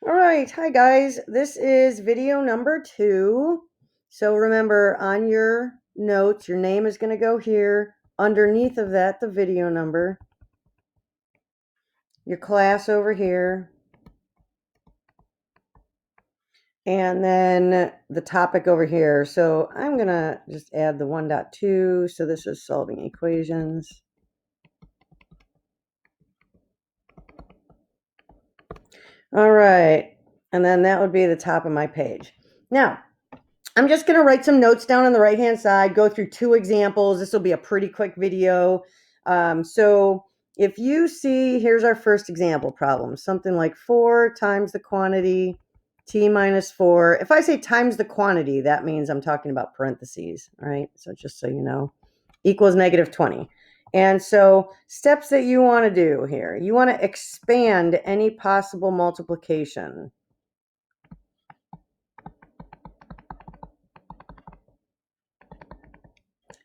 All right, hi guys. This is video number 2. So remember, on your notes, your name is going to go here. Underneath of that, the video number. Your class over here. And then the topic over here. So I'm going to just add the 1.2. So this is solving equations. All right. And then that would be the top of my page. Now, I'm just going to write some notes down on the right-hand side, go through 2 examples. This will be a pretty quick video. So if you see, here's our first example problem, something like 4 times the quantity, t minus 4. If I say times the quantity, that means I'm talking about parentheses, all right? So just so you know, equals negative 20. And so steps that you want to do here, you want to expand any possible multiplication.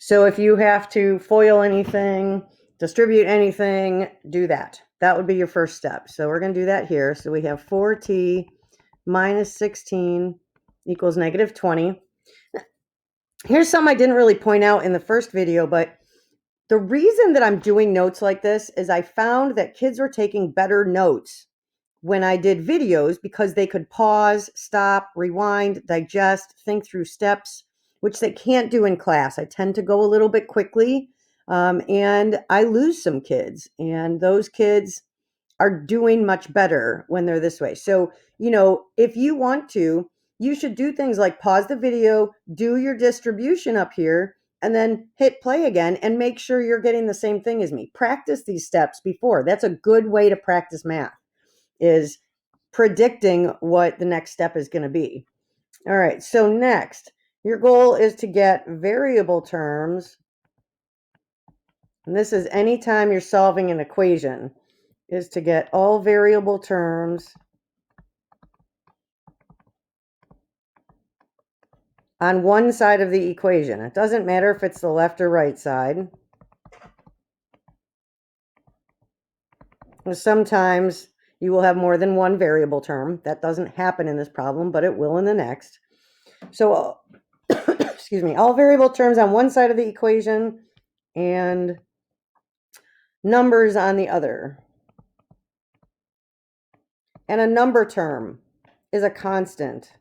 So if you have to FOIL anything, distribute anything, do that. That would be your first step. So we're going to do that here. So we have 4t minus 16 equals negative 20. Here's some I didn't really point out in the first video, but the reason that I'm doing notes like this is I found that kids were taking better notes when I did videos because they could pause, stop, rewind, digest, think through steps, which they can't do in class. I tend to go a little bit quickly, and I lose some kids, and those kids are doing much better when they're this way. So, if you want to, you should do things like pause the video, do your distribution up here, and then hit play again and make sure you're getting the same thing as me. Practice these steps before. That's a good way to practice math, is predicting what the next step is going to be. All right, so next, your goal is to get variable terms. And this is anytime you're solving an equation, is to get all variable terms on one side of the equation. It doesn't matter if it's the left or right side. Sometimes you will have more than one variable term. That doesn't happen in this problem, but it will in the next. So, excuse me, all variable terms on one side of the equation and numbers on the other. And a number term is a constant,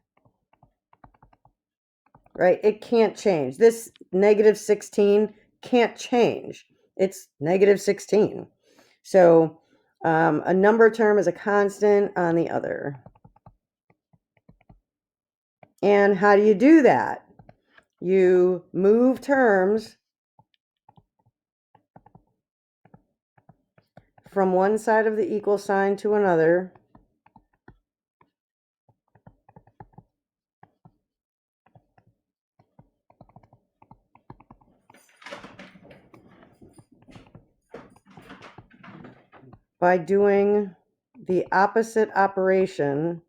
right? It can't change. This negative 16 can't change. It's negative 16. So a number term is a constant on the other. And how do you do that? You move terms from one side of the equal sign to another. By doing the opposite operation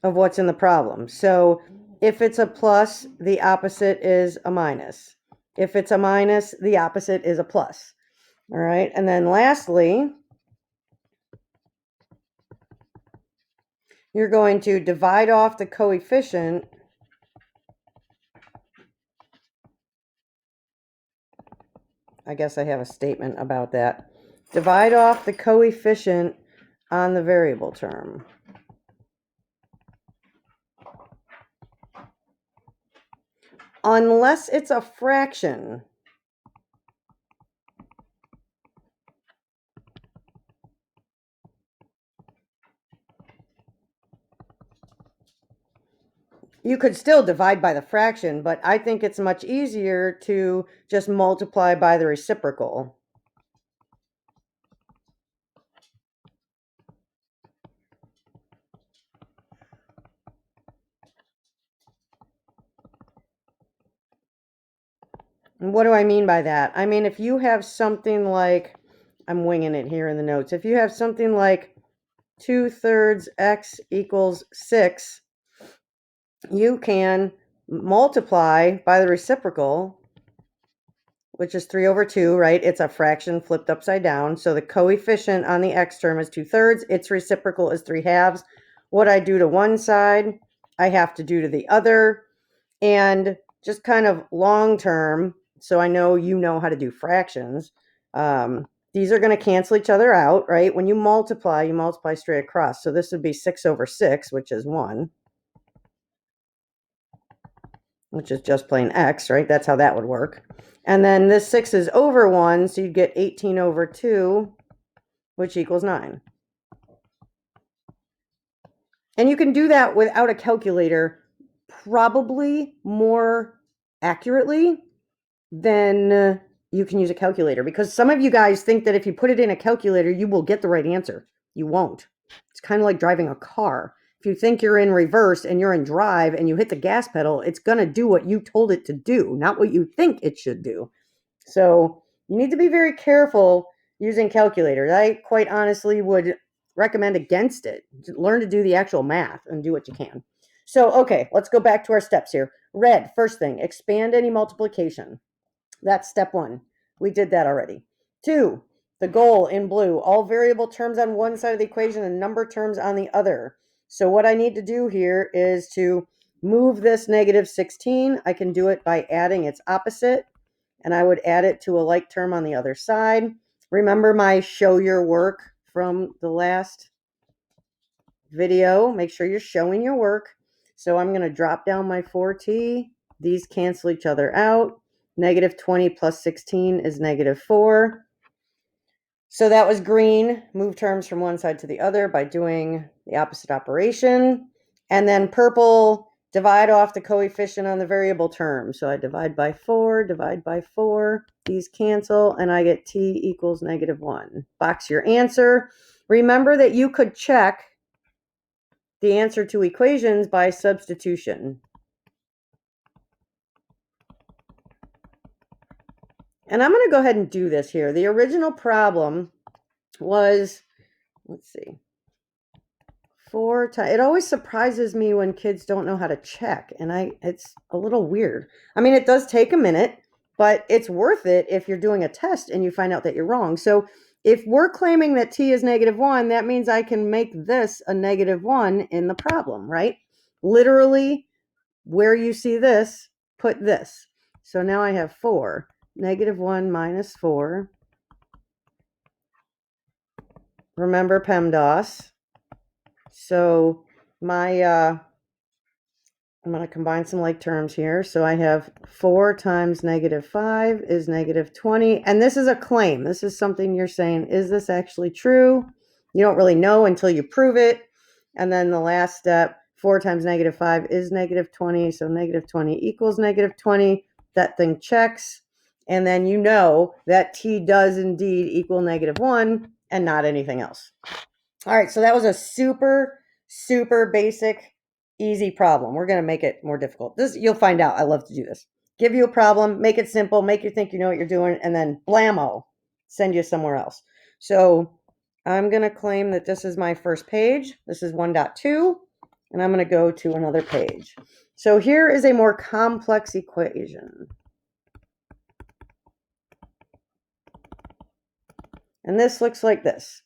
of what's in the problem. So if it's a plus, the opposite is a minus. If it's a minus, the opposite is a plus. All right, and then lastly, you're going to divide off the coefficient I guess I have a statement about that. Divide off the coefficient on the variable term. Unless it's a fraction. You could still divide by the fraction, but I think it's much easier to just multiply by the reciprocal. And what do I mean by that? I mean, if you have something like, I'm winging it here in the notes, if you have something like 2/3 x equals 6, you can multiply by the reciprocal which is 3 over 2, right? It's a fraction flipped upside down. So the coefficient on the x term is 2/3. Its reciprocal is 3/2. What I do to one side, I have to do to the other. And just kind of long term, so I know you know how to do fractions, these are going to cancel each other out, right? When you multiply straight across. So this would be 6 over 6, which is 1, which is just plain x, right? That's how that would work. And then this 6 is over 1, so you'd get 18 over 2, which equals 9. And you can do that without a calculator probably more accurately than you can use a calculator, because some of you guys think that if you put it in a calculator, you will get the right answer. You won't. It's kind of like driving a car. If you think you're in reverse and you're in drive and you hit the gas pedal, it's going to do what you told it to do, not what you think it should do. So you need to be very careful using calculators. I quite honestly would recommend against it. Learn to do the actual math and do what you can. So, okay, let's go back to our steps here. Red, first thing, expand any multiplication. That's step 1. We did that already. 2, the goal in blue, all variable terms on one side of the equation and number terms on the other. So what I need to do here is to move this negative 16. I can do it by adding its opposite, and I would add it to a like term on the other side. Remember my show your work from the last video. Make sure you're showing your work. So I'm going to drop down my 4t. These cancel each other out. Negative 20 plus 16 is negative 4. So that was green. Move terms from one side to the other by doing the opposite operation. And then purple, divide off the coefficient on the variable term. So I divide by 4, divide by 4. These cancel, and I get t equals negative 1. Box your answer. Remember that you could check the answer to equations by substitution. And I'm going to go ahead and do this here. The original problem was, let's see, 4 times. It always surprises me when kids don't know how to check, and it's a little weird. I mean, it does take a minute, but it's worth it if you're doing a test and you find out that you're wrong. So if we're claiming that t is negative 1, that means I can make this a negative 1 in the problem, right? Literally, where you see this, put this. So now I have 4. Negative 1 minus 4. Remember PEMDAS. So my, I'm going to combine some like terms here. So I have 4 times negative 5 is negative 20. And this is a claim. This is something you're saying, is this actually true? You don't really know until you prove it. And then the last step, 4 times negative 5 is negative 20. So negative 20 equals negative 20. That thing checks. And then you know that t does indeed equal negative 1 and not anything else. All right, so that was a super, super basic, easy problem. We're going to make it more difficult. This, you'll find out. I love to do this. Give you a problem, make it simple, make you think you know what you're doing, and then blammo, send you somewhere else. So I'm going to claim that this is my first page. This is 1.2, and I'm going to go to another page. So here is a more complex equation. And this looks like this.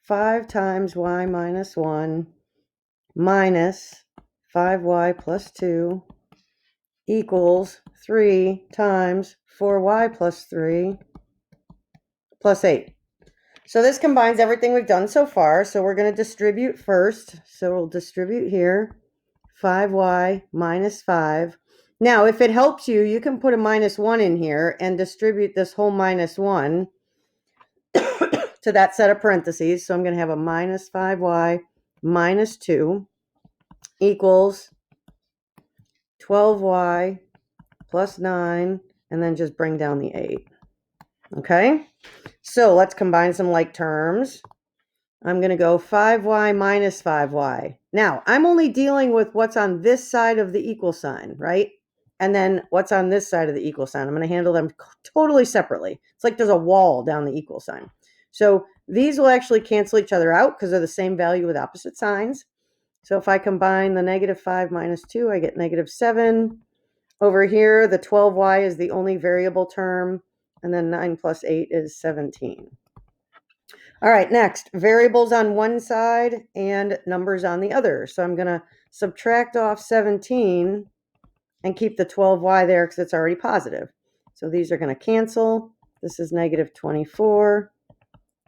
5 times y minus 1 minus 5y plus 2 equals 3 times 4y plus 3 plus 8. So this combines everything we've done so far. So we're going to distribute first. So we'll distribute here 5y minus 5. Now, if it helps you, you can put a minus 1 in here and distribute this whole minus 1 to that set of parentheses. So I'm going to have a minus 5y minus 2 equals 12y plus 9, and then just bring down the 8. Okay, so let's combine some like terms. I'm going to go 5y minus 5y. Now, I'm only dealing with what's on this side of the equal sign, right? And then what's on this side of the equal sign. I'm going to handle them totally separately. It's like there's a wall down the equal sign. So these will actually cancel each other out because they're the same value with opposite signs. So if I combine the negative 5 minus 2, I get negative 7. Over here, the 12y is the only variable term. and then 9 plus 8 is 17. All right, next, variables on one side and numbers on the other. So I'm going to subtract off 17 and keep the 12y there because it's already positive. So these are going to cancel. This is negative 24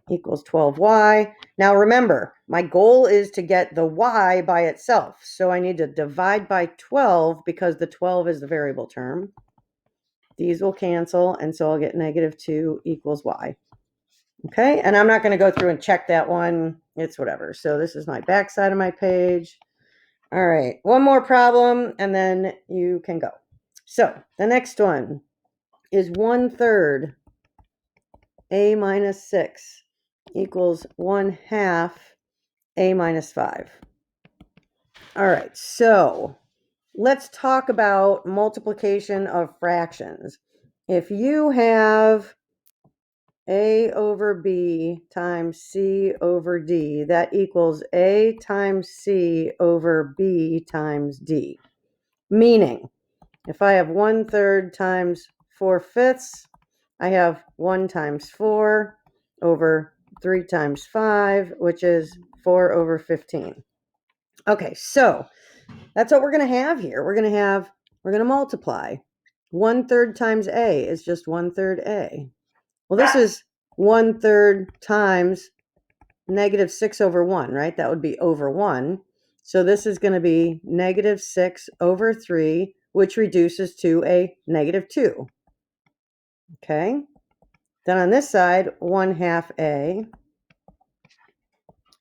equals 12y. Now remember, my goal is to get the y by itself. So I need to divide by 12 because the 12 is the variable term. These will cancel, and so I'll get negative 2 equals y. Okay, and I'm not going to go through and check that one. It's whatever. So this is my back side of my page. All right, one more problem, and then you can go. So the next one is 1/3 a minus 6 equals 1/2 a minus 5. All right, so let's talk about multiplication of fractions. If you have a over b times c over d, that equals a times c over b times d. Meaning, if I have 1/3 times 4/5, I have 1 times 4 over 3 times 5, which is 4 over 15. Okay, so that's what we're going to have here. We're going to multiply. 1/3 times a is just 1/3 a. Well, this is 1/3 times negative 6 over 1, right? That would be over 1. So this is going to be negative 6 over 3, which reduces to a negative 2. Okay. Then on this side, 1/2 a.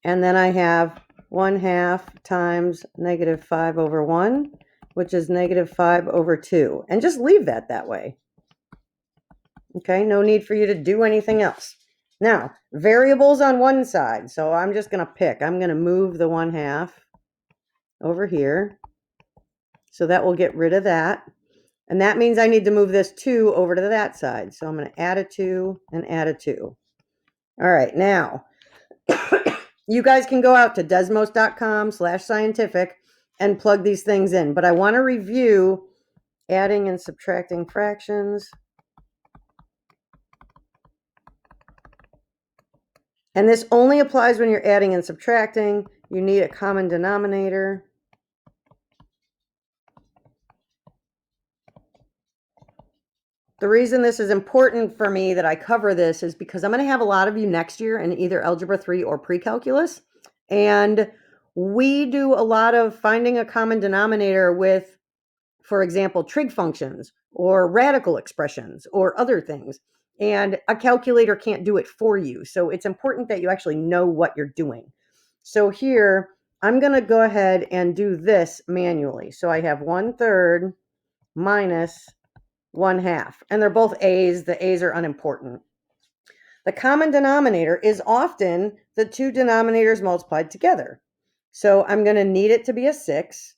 And then I have 1/2 times negative 5 over 1, which is negative 5 over 2. And just leave that way. Okay, no need for you to do anything else. Now, variables on one side. So I'm just going to pick. I'm going to move the 1/2 over here. So that will get rid of that. And that means I need to move this 2 over to that side. So I'm going to add a 2 and add a 2. All right, now, you guys can go out to desmos.com/scientific and plug these things in. But I want to review adding and subtracting fractions. And this only applies when you're adding and subtracting. You need a common denominator. The reason this is important for me that I cover this is because I'm going to have a lot of you next year in either Algebra 3 or Pre-Calculus. And we do a lot of finding a common denominator with, for example, trig functions or radical expressions or other things. And a calculator can't do it for you. So it's important that you actually know what you're doing. So here, I'm going to go ahead and do this manually. So I have 1/3 minus 1/2. And they're both A's. The A's are unimportant. The common denominator is often the two denominators multiplied together. So I'm going to need it to be a 6.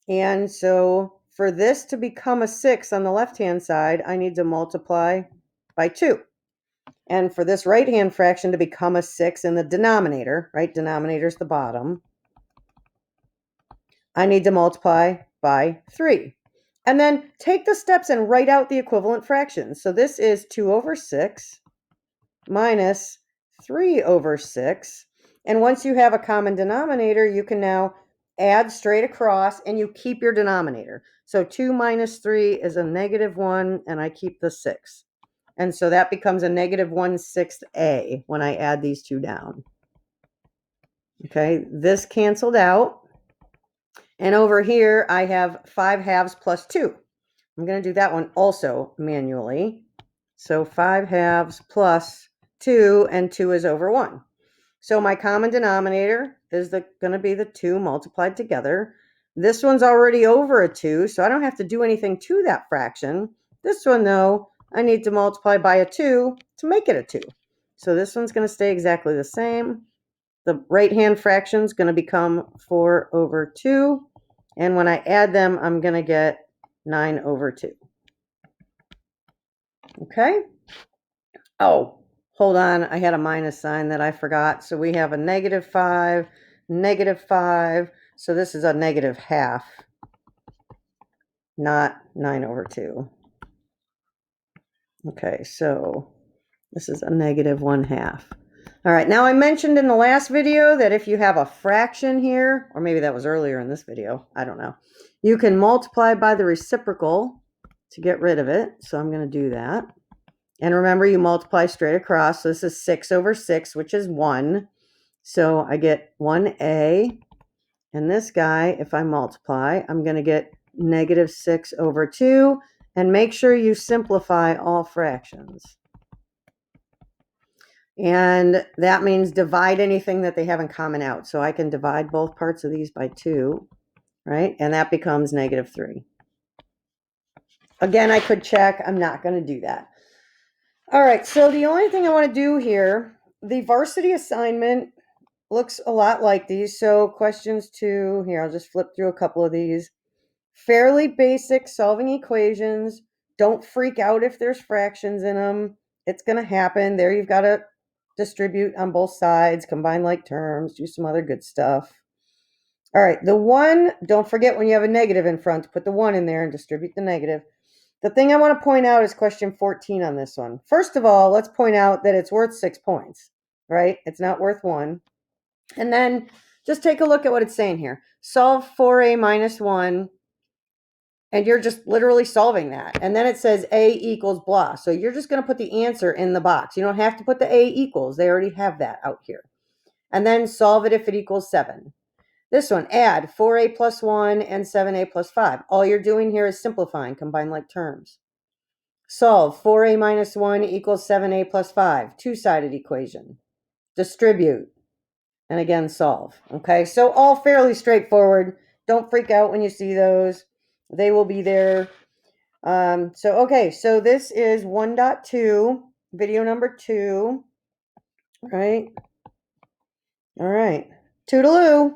And so for this to become a 6 on the left-hand side, I need to multiply by 2. And for this right-hand fraction to become a 6 in the denominator, right? Denominator is the bottom. I need to multiply by 3. And then take the steps and write out the equivalent fractions. So this is 2 over 6 minus 3 over 6. And once you have a common denominator, you can now add straight across and you keep your denominator. So 2 minus 3 is a negative 1, and I keep the 6. And so that becomes a negative 1/6 a when I add these two down. Okay, this canceled out. And over here, I have 5/2 plus 2. I'm going to do that one also manually. So 5/2 plus 2, and 2 is over 1. So my common denominator is going to be the 2 multiplied together. This one's already over a 2, so I don't have to do anything to that fraction. This one, though, I need to multiply by a 2 to make it a 2. So this one's going to stay exactly the same. The right-hand fraction is going to become 4 over 2. And when I add them, I'm going to get 9 over 2. Okay? Oh, hold on. I had a minus sign that I forgot. So we have a negative 5, negative 5. So this is a negative 1/2, not 9 over 2. Okay, so this is a negative 1/2. All right, now I mentioned in the last video that if you have a fraction here, or maybe that was earlier in this video, I don't know, you can multiply by the reciprocal to get rid of it. So I'm going to do that. And remember, you multiply straight across. So this is 6 over 6, which is 1. So I get 1a. And this guy, if I multiply, I'm going to get negative 6 over 2. And make sure you simplify all fractions. And that means divide anything that they have in common out. So I can divide both parts of these by 2, right? And that becomes negative 3. Again, I could check. I'm not going to do that. All right, so the only thing I want to do here, the varsity assignment looks a lot like these. So questions 2, here, I'll just flip through a couple of these. Fairly basic solving equations. Don't freak out if there's fractions in them. It's going to happen. There you've got to distribute on both sides, combine like terms, do some other good stuff. All right, the 1, don't forget when you have a negative in front, put the 1 in there and distribute the negative. The thing I want to point out is question 14 on this one. First of all, let's point out that it's worth 6 points, right? It's not worth 1. And then just take a look at what it's saying here. Solve 4a minus 1. And you're just literally solving that. And then it says a equals blah. So you're just going to put the answer in the box. You don't have to put the a equals. They already have that out here. And then solve it if it equals 7. This one, add 4a plus 1 and 7a plus 5. All you're doing here is simplifying, combine like terms. Solve 4a minus 1 equals 7a plus 5. Two-sided equation. Distribute. And again, solve. Okay, so all fairly straightforward. Don't freak out when you see those. They will be there. Okay, so this is 1.2, video number 2, right? All right. Toodaloo.